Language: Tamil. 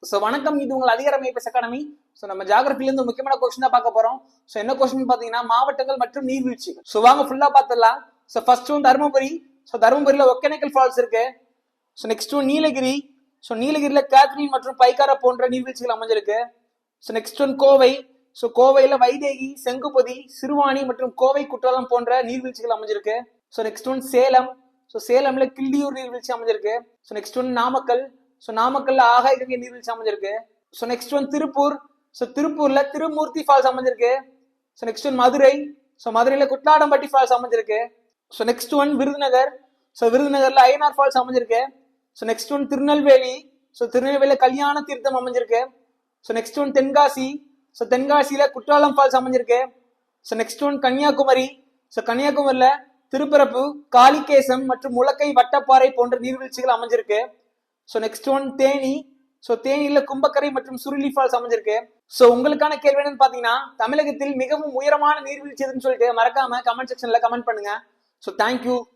ஸோ வணக்கம், இது உங்கள் அதிகாரம் ஐபிஎஸ் அகாடமி. ஸோ நம்ம ஜாகிரபிலிருந்து முக்கியமான கொஸ்டின் தான் பார்க்க போறோம். ஸோ என்ன கொஸ்டின் பார்த்தீங்கன்னா மாவட்டங்கள் மற்றும் நீர்வீழ்ச்சிகள். ஸோ வாங்க ஃபுல்லா பார்த்துடலாம். So first one Dharmapuri. So தருமபுரியில ஒகேனக்கல் ஃபால்ஸ் இருக்கு. So next one Nilgiri. So நீலகிரியில கேத்ரின் மற்றும் பைக்காரா போன்ற நீர்வீழ்ச்சிகள் அமைஞ்சிருக்கு. So next one Kovai. So கோவையில வைதேகி, செங்குபதி, சிறுவாணி மற்றும் கோவை குற்றாலம் போன்ற நீர்வீழ்ச்சிகள் அமைஞ்சிருக்கு. So next one Salem. So சேலம்ல கிள்ளியூர் நீர்வீழ்ச்சி அமைஞ்சிருக்கு. So next one Namakkal. So நாமக்கல்ல ஆகாய கங்கை நீர்வீழ்ச்சி அமைஞ்சிருக்கு. So next one Tiruppur. So திருப்பூர்ல திருமூர்த்தி ஃபால்ஸ் அமைஞ்சிருக்கு. So next one Madurai. So மதுரையில குட்லாடம்பட்டி ஃபால்ஸ் அமைஞ்சிருக்கு. So next one Virudhunagar. So விருதுநகர்ல ஐயனார் ஃபால்ஸ் அமைஞ்சிருக்கு. So next one Tirunelveli. So திருநெல்வேலியில கல்யாண தீர்த்தம் அமைஞ்சிருக்கு. So next one Tenkasi. So தென்காசியில குற்றாலம் ஃபால்ஸ் அமைஞ்சிருக்கு. So next one Kanyakumari. So கன்னியாகுமரியில திருப்பரப்பு, காளிகேசம் மற்றும் முலக்கை வட்டப்பாறை போன்ற நீர்வீழ்ச்சிகள் அமைஞ்சிருக்கு. So next one Theni. So தேனியில கும்பக்கரை மற்றும் சுருளி ஃபால்ஸ் அமைஞ்சிருக்கு. ஸோ உங்களுக்கான கேள்வி என்னன்னு பாத்தீங்கன்னா, தமிழகத்தில் மிகவும் உயரமான நீர்வீழ்ச்சி எதுன்னு சொல்லிட்டு மறக்காம கமெண்ட் செக்ஷன்ல கமெண்ட் பண்ணுங்க. So thank you.